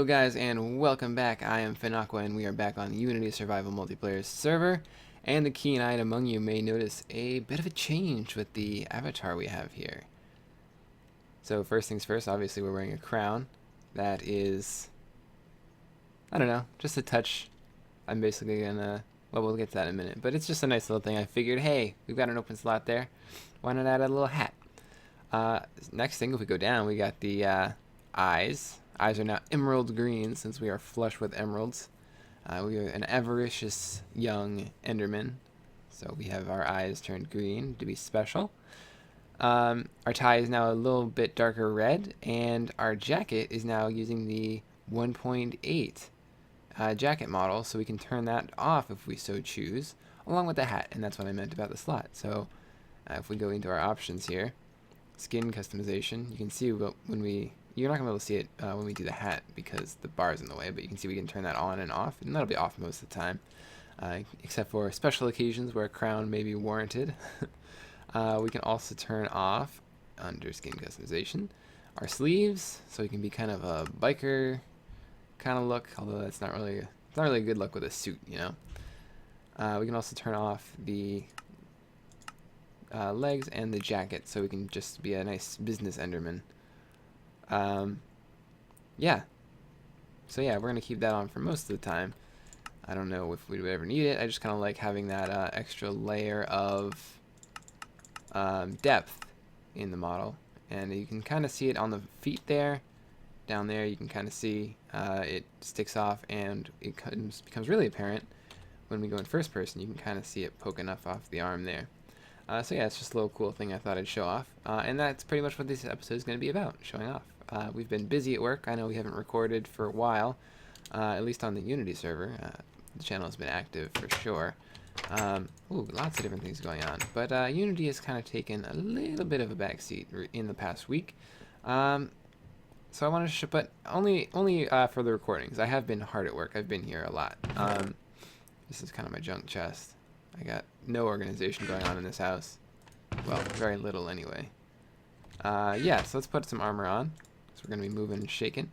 Hello guys and welcome back. I am Fenaqua and we are back on the Unity Survival Multiplayer server. And the keen-eyed among you may notice a bit of a change with the avatar we have here. So first things first, obviously we're wearing a crown. That is, I don't know, just a touch. I'm basically gonna, well, we'll get to that in a minute. But it's just a nice little thing. I figured, hey, we've got an open slot there. Why not add a little hat? Next thing, if we go down, we got the eyes. Eyes are now emerald green since we are flush with emeralds. We are an avaricious young enderman, so we have our eyes turned green to be special. Our tie is now a little bit darker red, and our jacket is now using the 1.8 jacket model, so we can turn that off if we so choose, along with the hat, and that's what I meant about the slot. So if we go into our options here, skin customization, you can see when you're not going to be able to see it when we do the hat because the bar is in the way, but you can see we can turn that on and off, and that'll be off most of the time, except for special occasions where a crown may be warranted. We can also turn off, under skin customization, our sleeves, so we can be kind of a biker kind of look, although it's not really a good look with a suit, you know. We can also turn off the legs and the jacket, so we can just be a nice business enderman. Yeah. So yeah, we're gonna keep that on for most of the time. I don't know if we would ever need it. I just kind of like having that extra layer of depth in the model, and you can kind of see it on the feet there. Down there, you can kind of see it sticks off, and it becomes really apparent when we go in first person. You can kind of see it poking up off the arm there. So yeah, it's just a little cool thing I thought I'd show off. And that's pretty much what this episode is going to be about, showing off. We've been busy at work. I know we haven't recorded for a while, at least on the Unity server. The channel has been active for sure. Ooh, lots of different things going on. But Unity has kind of taken a little bit of a backseat in the past week. So I wanted to but only for the recordings. I have been hard at work. I've been here a lot. This is kind of my junk chest. I got no organization going on in this house. Well, very little anyway. Yeah, so let's put some armor on. So we're going to be moving and shaking.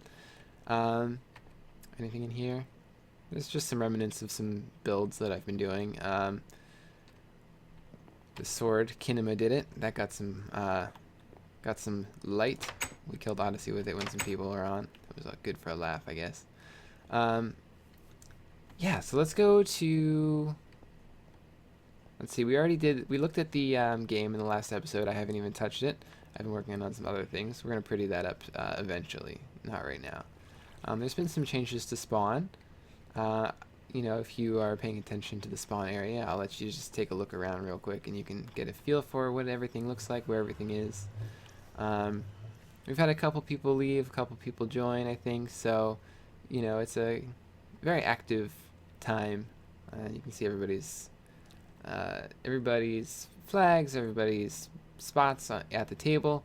Anything in here? There's just some remnants of some builds that I've been doing. The sword, Kinema did it. That got some light. We killed Odyssey with it when some people were on. It was good for a laugh, I guess. Yeah, so let's go to... Let's see, we looked at the game in the last episode. I haven't even touched it. I've been working on some other things. We're going to pretty that up eventually, not right now. There's been some changes to spawn. You know, if you are paying attention to the spawn area, I'll let you just take a look around real quick and you can get a feel for what everything looks like, where everything is. We've had a couple people leave, a couple people join, I think, so, you know, it's a very active time. You can see everybody's flags, everybody's spots at the table,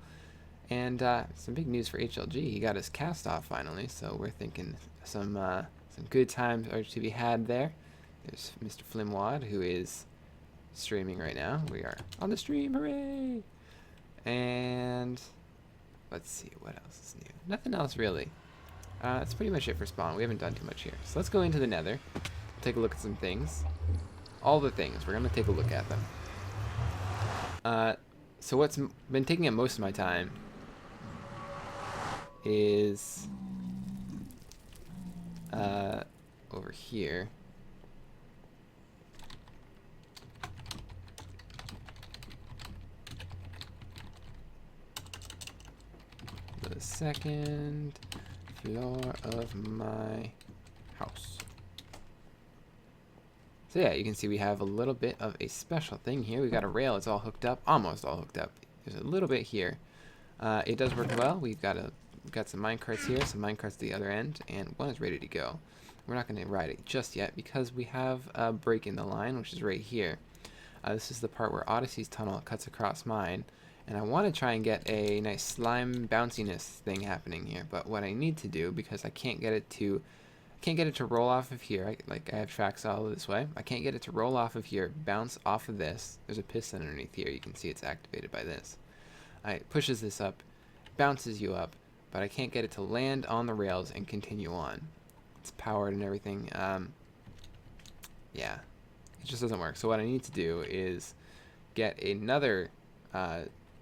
and some big news for HLG. He got his cast off finally, so we're thinking some good times are to be had there. There's Mr. Flim who is streaming right now. We are on the stream, hooray! And let's see what else is new. Nothing else really. That's pretty much it for spawn. We haven't done too much here, so let's go into the Nether, take a look at some things. All the things. We're going to take a look at them. So what's been taking up most of my time is over here. The second floor of my house. So yeah, you can see we have a little bit of a special thing here. We got a rail. It's all hooked up, almost all hooked up. There's a little bit here. It does work well. We've got some minecarts here, some minecarts at the other end, and one is ready to go. We're not going to ride it just yet because we have a break in the line, which is right here. This is the part where Odyssey's tunnel cuts across mine, and I want to try and get a nice slime bounciness thing happening here. But what I need to do, because I can't get it to roll off of here. I have tracks all this way. I can't get it to roll off of here, bounce off of this. There's a piston underneath here. You can see it's activated by this. It pushes this up, bounces you up, but I can't get it to land on the rails and continue on. It's powered and everything. Yeah, it just doesn't work. So what I need to do is get another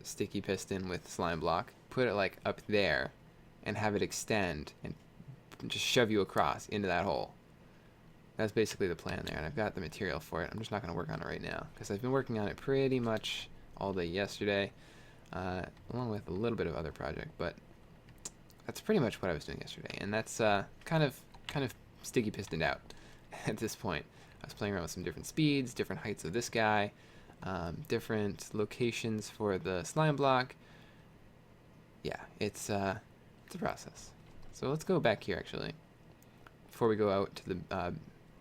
sticky piston with slime block, put it like up there, and have it extend and just shove you across into that hole. That's basically the plan there, and I've got the material for it. I'm just not going to work on it right now because I've been working on it pretty much all day yesterday, along with a little bit of other project, but that's pretty much what I was doing yesterday, and that's kind of sticky pistoned out at this point. I was playing around with some different speeds, different heights of this guy, different locations for the slime block. Yeah, it's a process. So let's go back here actually, before we go out to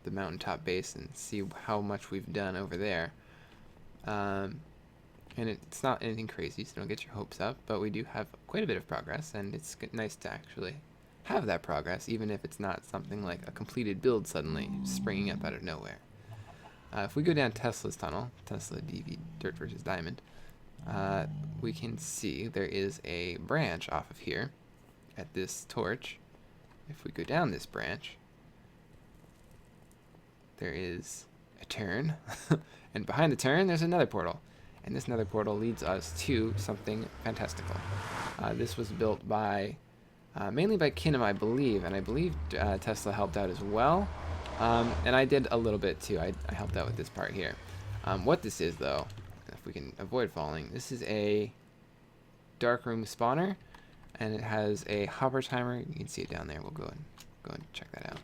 the mountaintop base and see how much we've done over there. And it's not anything crazy, so don't get your hopes up, but we do have quite a bit of progress, and it's nice to actually have that progress, even if it's not something like a completed build suddenly springing up out of nowhere. If we go down Tesla's tunnel, Tesla DV, Dirt versus Diamond, we can see there is a branch off of here at this torch. If we go down this branch, there is a turn, and behind the turn there's another portal, and this nether portal leads us to something fantastical. This was built by mainly by Kinnem, I believe, and I believe Tesla helped out as well, and I did a little bit too. I helped out with this part here. What this is, though, if we can avoid falling, this is a dark room spawner, and it has a hopper timer. You can see it down there. We'll go and check that out.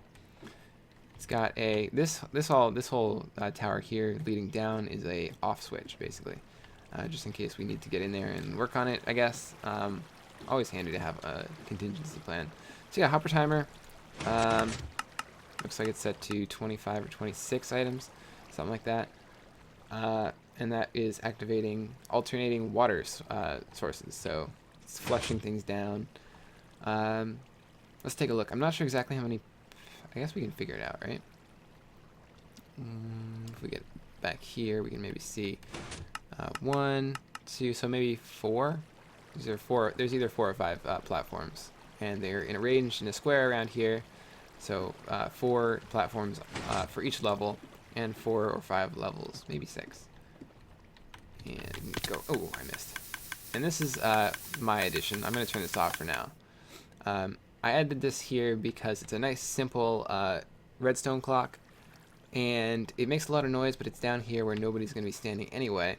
It's got a this whole tower here leading down is a off switch, basically, just in case we need to get in there and work on it, I guess. Always handy to have a contingency plan. So yeah, hopper timer. Looks like it's set to 25 or 26 items, something like that. And that is activating alternating water sources, so it's flushing things down. Let's take a look. I'm not sure exactly how many. I guess we can figure it out, right? If we get back here, we can maybe see 1, 2, so maybe 4. There's either 4 or 5 platforms, and they're in a range in a square around here. So 4 platforms for each level, and 4 or 5 levels, maybe 6. And go. Oh, I missed. And this is my addition. I'm going to turn this off for now. I added this here because it's a nice, simple redstone clock, and it makes a lot of noise, but it's down here where nobody's going to be standing anyway.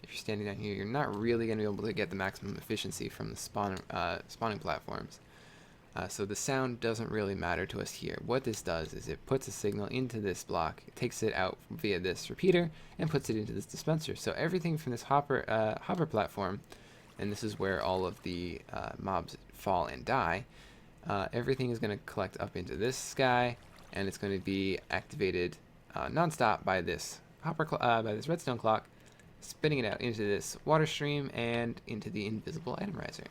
If you're standing down here, you're not really going to be able to get the maximum efficiency from the spawning platforms. So the sound doesn't really matter to us here. What this does is it puts a signal into this block, it takes it out via this repeater, and puts it into this dispenser. So everything from this hopper platform, and this is where all of the mobs fall and die, everything is going to collect up into this guy, and it's going to be activated non-stop by this by this redstone clock, spitting it out into this water stream and into the invisible itemizer.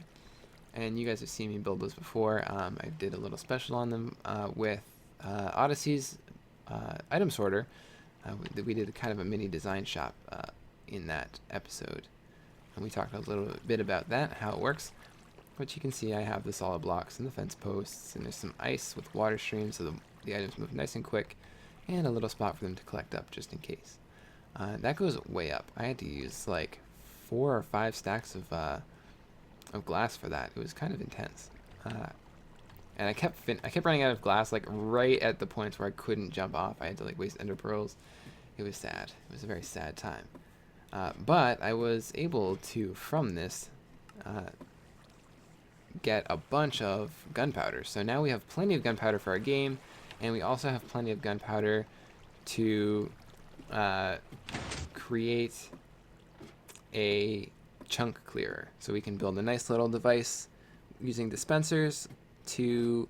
And you guys have seen me build those before. I did a little special on them with Odyssey's item sorter. We did kind of a mini design shop in that episode, and we talked a little bit about that, how it works. But you can see I have the solid blocks and the fence posts, and there's some ice with water streams, so the items move nice and quick, and a little spot for them to collect up just in case. That goes way up. I had to use like 4 or 5 stacks of glass for that. It was kind of intense, and I kept running out of glass like right at the points where I couldn't jump off. I had to like waste ender pearls. It was sad. It was a very sad time, but I was able to, from this, get a bunch of gunpowder. So now we have plenty of gunpowder for our game, and we also have plenty of gunpowder to create a chunk clearer. So we can build a nice little device using dispensers to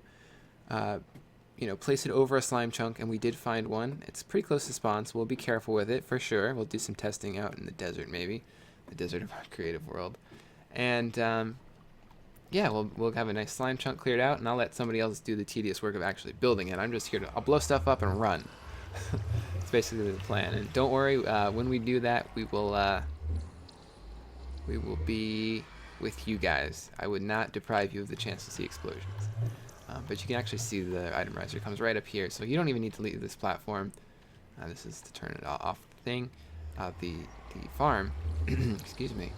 place it over a slime chunk, and we did find one. It's pretty close to spawn, so we'll be careful with it for sure. We'll do some testing out in the desert, maybe the desert of our creative world, and yeah, we'll have a nice slime chunk cleared out, and I'll let somebody else do the tedious work of actually building it. I'm just here I'll blow stuff up and run. It's basically the plan. And don't worry, when we do that, we will be with you guys. I would not deprive you of the chance to see explosions. But you can actually see the item riser comes right up here, so you don't even need to leave this platform. This is to turn it off the thing, the farm. Excuse me.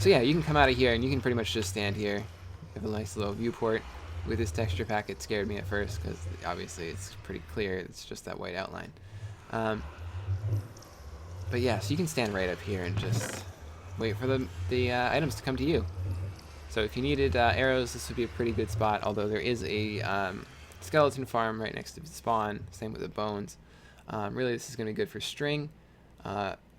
So yeah, you can come out of here and you can pretty much just stand here. You have a nice little viewport. With this texture pack, it scared me at first because obviously it's pretty clear. It's just that white outline. But yeah, so you can stand right up here and just wait for the items to come to you. So if you needed arrows, this would be a pretty good spot, although there is a skeleton farm right next to the spawn, same with the bones. Really, this is going to be good for string,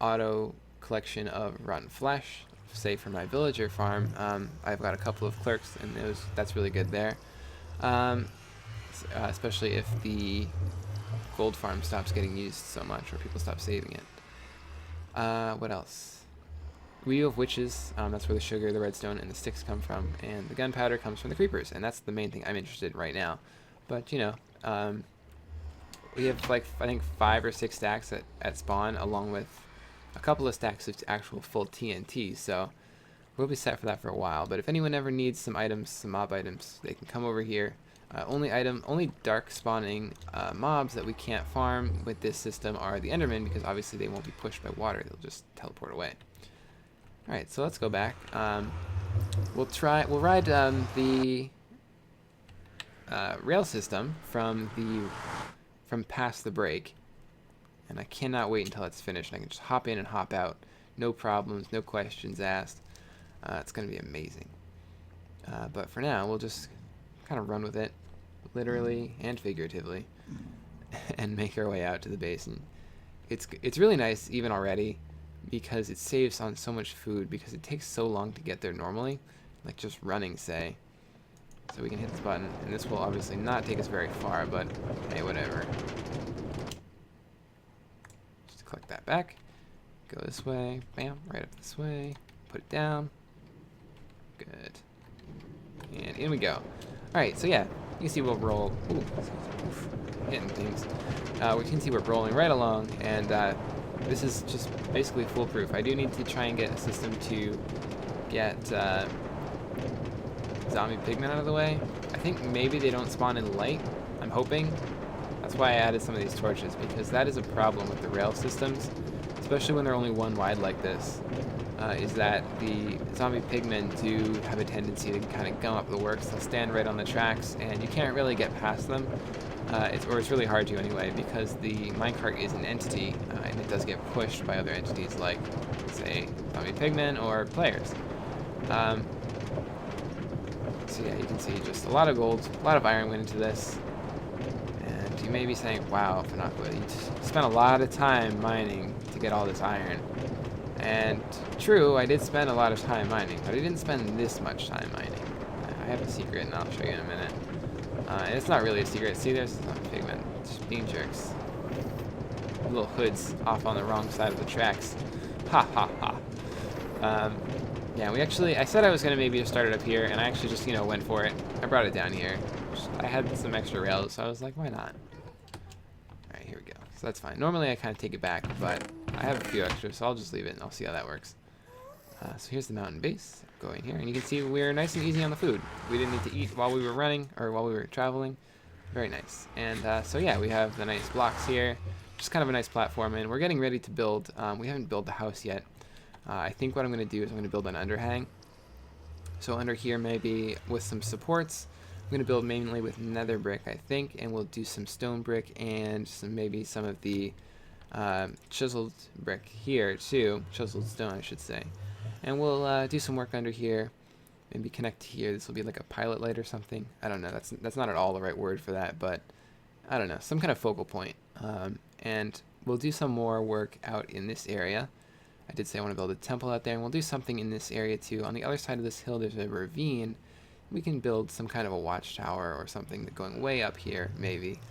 auto collection of rotten flesh, say for my villager farm. I've got a couple of clerks, and that's really good there, especially if the gold farm stops getting used so much or people stop saving it. What else? Wheel of Witches, that's where the sugar, the redstone, and the sticks come from, and the gunpowder comes from the creepers, and that's the main thing I'm interested in right now. But, you know, we have, like, I think 5 or 6 stacks at spawn, along with a couple of stacks of actual full TNT, so we'll be set for that for a while. But if anyone ever needs some items, some mob items, they can come over here. Only dark spawning mobs that we can't farm with this system are the Endermen, because obviously they won't be pushed by water, they'll just teleport away. Alright, so let's go back. We'll ride the rail system from past the break, and I cannot wait until it's finished. I can just hop in and hop out, no problems, no questions asked. It's going to be amazing. But for now, we'll just kind of run with it, literally and figuratively, and make our way out to the base. And it's really nice even already, because it saves on so much food, because it takes so long to get there normally, like just running, say. So we can hit this button, and this will obviously not take us very far, but hey, whatever. Just click that back, go this way, bam, right up this way, put it down, good, and in we go. Alright, so yeah, you can see we'll roll, hitting things, we can see we're rolling right along, and this is just basically foolproof. I do need to try and get a system to get zombie pigmen out of the way. I think maybe they don't spawn in light. I'm hoping. That's why I added some of these torches, because that is a problem with the rail systems, especially when they're only one wide like this, is that the zombie pigmen do have a tendency to kind of gum up the works. They'll stand right on the tracks, and you can't really get past them. It's really hard to anyway, because the minecart is an entity, and it does get pushed by other entities like, say, zombie pigmen or players. So yeah, you can see just a lot of gold, a lot of iron went into this. And you may be saying, wow, Fenaqua, you spent a lot of time mining to get all this iron. And true, I did spend a lot of time mining, but I didn't spend this much time mining. I have a secret, and I'll show you in a minute. And it's not really a secret. See, there's some pigmen just being jerks. Little hoods off on the wrong side of the tracks. Ha ha ha. Yeah, I said I was going to maybe just start it up here, and I actually just, went for it. I brought it down here. I had some extra rails, so I was like, why not? Alright, here we go. So that's fine. Normally I kind of take it back, but I have a few extras, so I'll just leave it, and I'll see how that works. So here's the mountain base. Go in here, and you can see we're nice and easy on the food. We didn't need to eat while we were running, or while we were traveling. Very nice. And so yeah, we have the nice blocks here. Just kind of a nice platform, and we're getting ready to build. We haven't built the house yet. I think what I'm going to do is I'm going to build an underhang. So under here, maybe with some supports, I'm going to build mainly with nether brick, I think, and we'll do some stone brick and maybe some of the chiseled brick here too, chiseled stone, I should say. And we'll do some work under here, maybe connect here. This will be like a pilot light or something. I don't know. That's not at all the right word for that, but I don't know, some kind of focal point. And we'll do some more work out in this area. I did say I want to build a temple out there, and we'll do something in this area too. On the other side of this hill, there's a ravine. We can build some kind of a watchtower or something going way up here, maybe.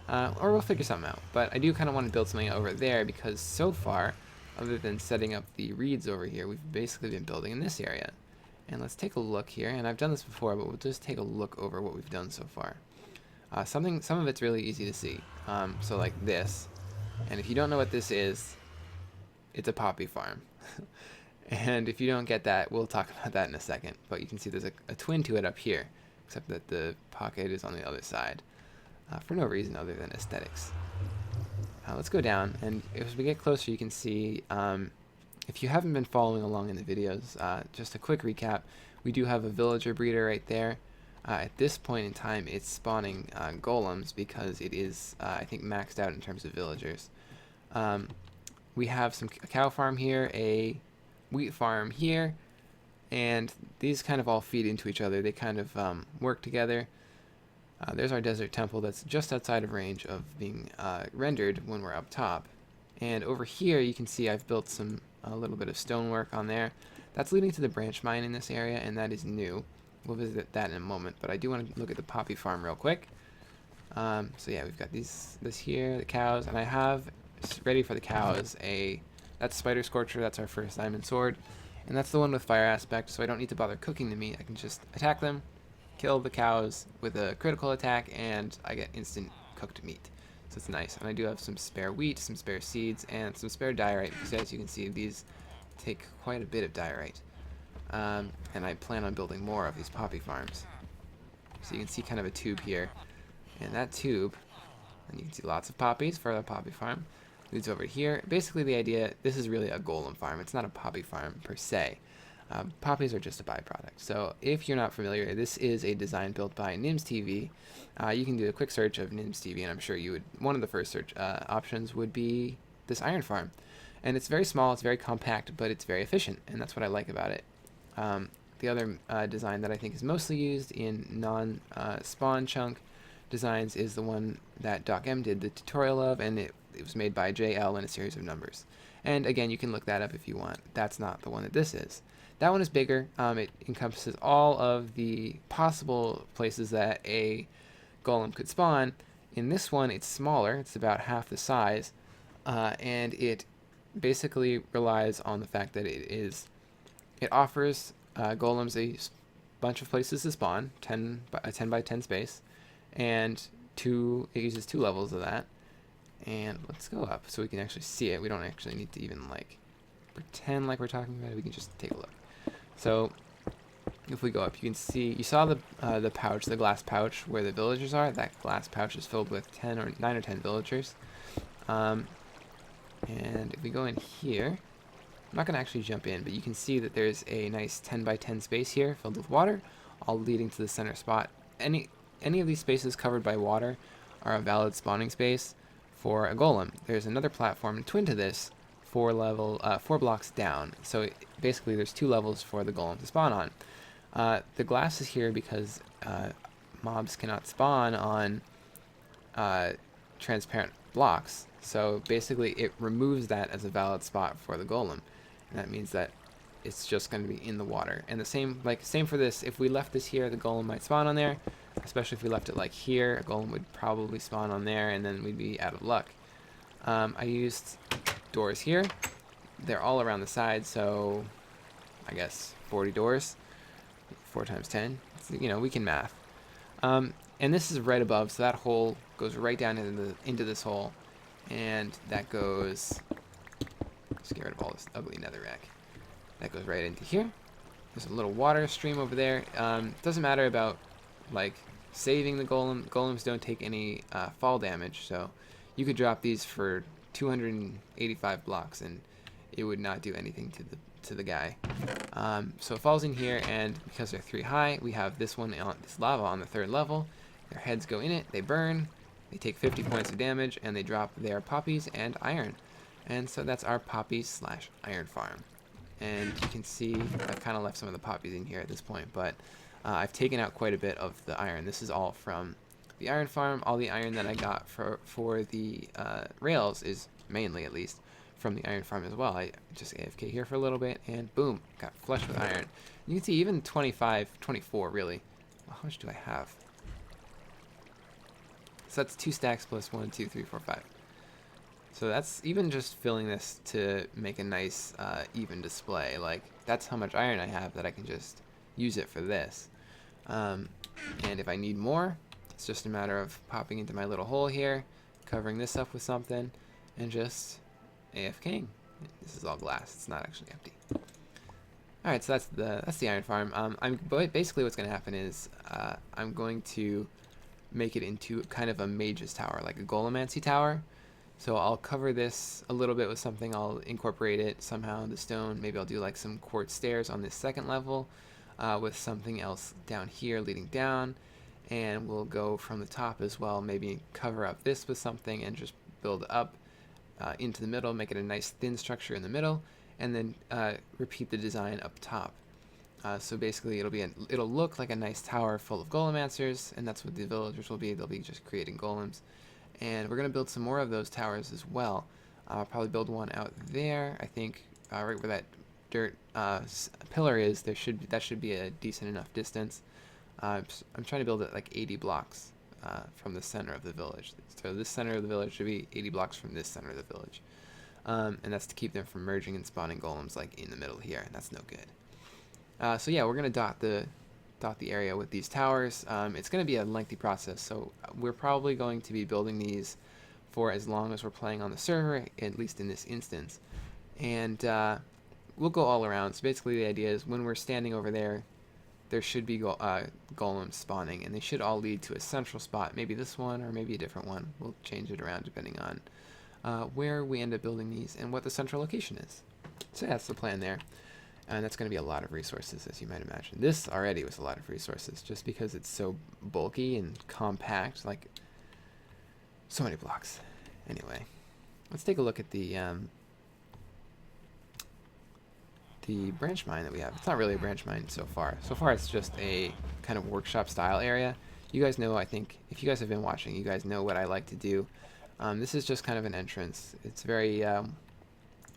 Or we'll figure something out. But I do kind of want to build something over there, because so far, other than setting up the reeds over here, we've basically been building in this area. And let's take a look here. And I've done this before, but we'll just take a look over what we've done so far. Some of it's really easy to see. So like this. And if you don't know what this is, it's a poppy farm. And if you don't get that, we'll talk about that in a second. But you can see there's a twin to it up here, except that the pocket is on the other side, for no reason other than aesthetics. Let's go down, and as we get closer, you can see, if you haven't been following along in the videos, just a quick recap, we do have a villager breeder right there. At this point in time, it's spawning golems because it is, I think, maxed out in terms of villagers. We have a cow farm here, a wheat farm here, and these kind of all feed into each other. They kind of work together. There's our desert temple that's just outside of range of being rendered when we're up top. And over here you can see I've built a little bit of stonework on there. That's leading to the branch mine in this area, and that is new. We'll visit that in a moment, but I do want to look at the poppy farm real quick. So yeah, we've got this here, the cows, and I have ready for the cows that's Spider Scorcher, that's our first diamond sword, and that's the one with fire aspect, so I don't need to bother cooking the meat. I can just attack them, kill the cows with a critical attack, and I get instant cooked meat. So it's nice. And I do have some spare wheat, some spare seeds, and some spare diorite, because as you can see, these take quite a bit of diorite. And I plan on building more of these poppy farms. So you can see kind of a tube here, and that tube, and you can see lots of poppies for the poppy farm, leads over here. Basically the idea, this is really a golem farm. It's not a poppy farm per se. Poppies are just a byproduct. So if you're not familiar, this is a design built by Nims TV. You can do a quick search of Nims TV, and I'm sure you would. One of the first search options would be this iron farm, and it's very small, it's very compact, but it's very efficient, and that's what I like about it. The other design that I think is mostly used in non-spawn chunk designs is the one that Doc M did the tutorial of, and it was made by JL in a series of numbers. And again, you can look that up if you want. That's not the one that this is. That one is bigger. It encompasses all of the possible places that a golem could spawn. In this one, it's smaller. It's about half the size, and it basically relies on the fact that it offers golems a bunch of places to spawn, a 10 by 10 space, and it uses 2 levels of that. And let's go up so we can actually see it. We don't actually need to even like pretend like we're talking about it. We can just take a look. So if we go up, you can see, you saw the pouch, the glass pouch where the villagers are. That glass pouch is filled with 9 or 10 villagers. And if we go in here, I'm not going to actually jump in, but you can see that there's a nice 10 by 10 space here filled with water, all leading to the center spot. Any of these spaces covered by water are a valid spawning space for a golem. There's another platform twin to this, 4 blocks down. So basically there's 2 levels for the golem to spawn on. The glass is here because mobs cannot spawn on transparent blocks. So basically it removes that as a valid spot for the golem. And that means that it's just going to be in the water. And the same for this. If we left this here, the golem might spawn on there. Especially if we left it like here, a golem would probably spawn on there, and then we'd be out of luck. I used doors here. They're all around the side, so I guess 40 doors. 4 times 10. So, we can math. And this is right above, so that hole goes right down into this hole, and that goes. Let's get rid of all this ugly netherrack. That goes right into here. There's a little water stream over there. Doesn't matter about like saving the golem. Golems don't take any fall damage, so you could drop these for 285 blocks and it would not do anything to the guy. So it falls in here, and because they're 3 high, we have this lava on the 3rd level. Their heads go in it, they burn, they take 50 points of damage, and they drop their poppies and iron. And so that's our poppy/iron farm. And you can see I've kind of left some of the poppies in here at this point, but I've taken out quite a bit of the iron. This is all from the iron farm. All the iron that I got for the rails is mainly, at least, from the iron farm as well. I just AFK here for a little bit, and boom, got flushed with iron. You can see even 24 really. Well, how much do I have? So that's 2 stacks plus 1, 2, 3, 4, 5. So that's even just filling this to make a nice even display. Like, that's how much iron I have that I can just use it for this. And if I need more, it's just a matter of popping into my little hole here, covering this up with something, and just AFKing. This is all glass, it's not actually empty. All right, so that's the iron farm. But basically what's going to happen is I'm going to make it into kind of a mage's tower, like a golemancy tower. So I'll cover this a little bit with something. I'll incorporate it somehow in the stone. Maybe I'll do like some quartz stairs on this second level with something else down here leading down. And we'll go from the top as well. Maybe cover up this with something and just build up into the middle, make it a nice thin structure in the middle, and then repeat the design up top. So basically it'll look like a nice tower full of golemancers, and that's what the villagers will be. They'll be just creating golems. And we're going to build some more of those towers as well. I'll probably build one out there. I think right where that dirt pillar is, that should be a decent enough distance. I'm trying to build it like 80 blocks from the center of the village. So this center of the village should be 80 blocks from this center of the village. And that's to keep them from merging and spawning golems like in the middle here, and that's no good. So yeah, we're going to dot the area with these towers. It's going to be a lengthy process, so we're probably going to be building these for as long as we're playing on the server, at least in this instance. And we'll go all around. So basically the idea is when we're standing over there, there should be golems spawning, and they should all lead to a central spot, maybe this one or maybe a different one. We'll change it around depending on where we end up building these and what the central location is. So yeah, that's the plan there. And that's going to be a lot of resources, as you might imagine. This already was a lot of resources, just because it's so bulky and compact, like so many blocks. Anyway, let's take a look at the branch mine that we have. It's not really a branch mine so far. So far, it's just a kind of workshop style area. You guys know, I think, if you guys have been watching, you guys know what I like to do. This is just kind of an entrance. It's very,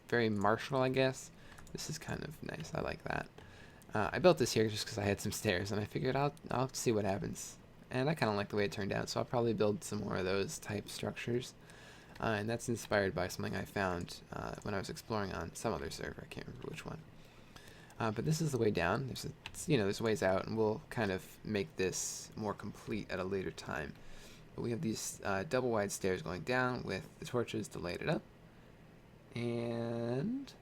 very martial, I guess. This is kind of nice. I like that. I built this here just because I had some stairs, and I figured I'll see what happens. And I kind of like the way it turned out, so I'll probably build some more of those type structures. And that's inspired by something I found when I was exploring on some other server. I can't remember which one. But this is the way down. There's ways out, and we'll kind of make this more complete at a later time. But we have these double wide stairs going down with the torches to light it up. And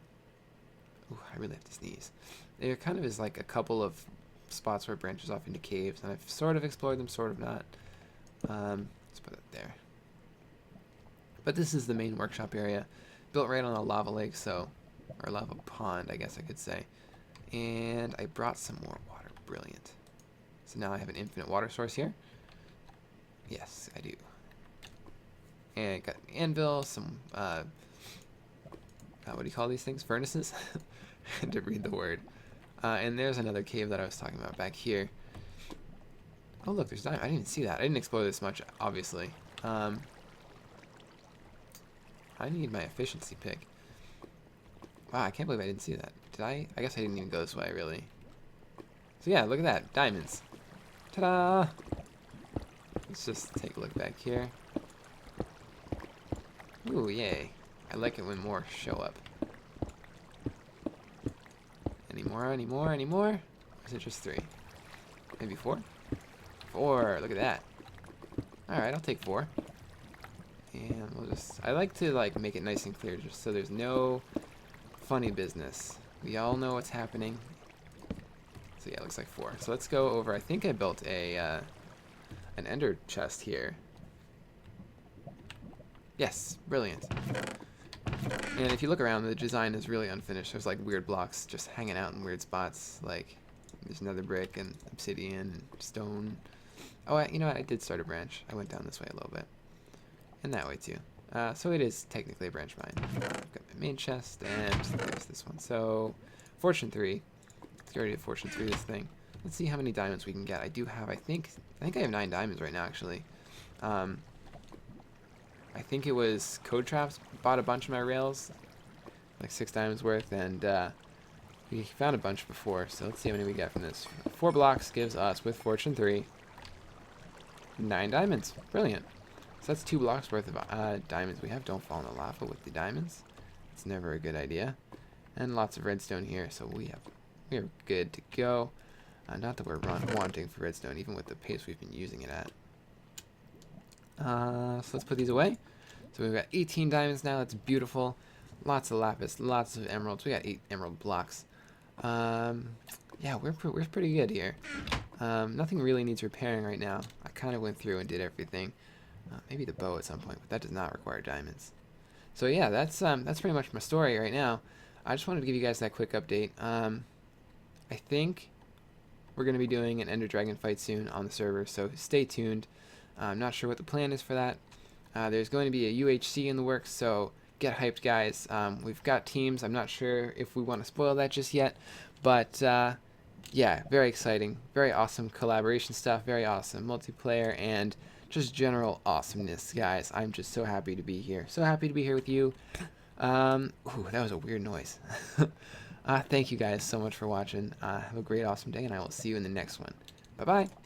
ooh, I really have to sneeze. There kind of is like a couple of spots where it branches off into caves, and I've sort of explored them, sort of not. Let's put it there. But this is the main workshop area, built right on a lava lake, or lava pond, I guess I could say. And I brought some more water. Brilliant. So now I have an infinite water source here. Yes, I do. And I got an anvil, some what do you call these things? Furnaces? I had to read the word. And there's another cave that I was talking about back here. Oh look, there's diamond. I didn't even see that. I didn't explore this much, obviously. I need my efficiency pick. Wow, I can't believe I didn't see that. Did I? I guess I didn't even go this way, really. So yeah, look at that. Diamonds. Ta-da! Let's just take a look back here. Ooh, yay. I like it when more show up. Any more? Any more? Any more? Or is it just 3? Maybe 4? 4! Look at that. Alright, I'll take 4. And we'll just... I like to make it nice and clear just so there's no funny business. We all know what's happening. So yeah, it looks like 4. So let's go over... I think I built an ender chest here. Yes, brilliant. And if you look around, the design is really unfinished. There's weird blocks just hanging out in weird spots. There's another brick and obsidian and stone. Oh, you know what? I did start a branch. I went down this way a little bit. And that way too. So it is technically a branch mine. I've got my main chest, and there's this one. So, Fortune 3. Let's get ready to Fortune 3 this thing. Let's see how many diamonds we can get. I do have, I think I have 9 diamonds right now, actually. I think it was Code Traps bought a bunch of my rails, 6 diamonds worth, and we found a bunch before, so let's see how many we get from this. 4 blocks gives us, with Fortune 3, 9 diamonds. Brilliant. So that's 2 blocks worth of diamonds we have. Don't fall in the lava with the diamonds. It's never a good idea. And lots of redstone here, so we are good to go. Not that we're wanting for redstone, even with the pace we've been using it at. So let's put these away. So we've got 18 diamonds now. That's beautiful. Lots of lapis, lots of emeralds. We got 8 emerald blocks. Yeah, we're pretty good here. Nothing really needs repairing right now. I kind of went through and did everything. Maybe the bow at some point, but that does not require diamonds. So yeah, that's pretty much my story right now. I just wanted to give you guys that quick update. I think we're going to be doing an Ender Dragon fight soon on the server, so stay tuned. I'm not sure what the plan is for that. There's going to be a UHC in the works, so get hyped, guys. We've got teams. I'm not sure if we want to spoil that just yet, but yeah, very exciting. Very awesome collaboration stuff, very awesome multiplayer, and just general awesomeness, guys. I'm just so happy to be here. So happy to be here with you. Ooh, that was a weird noise. Thank you guys so much for watching. Have a great, awesome day, and I will see you in the next one. Bye-bye.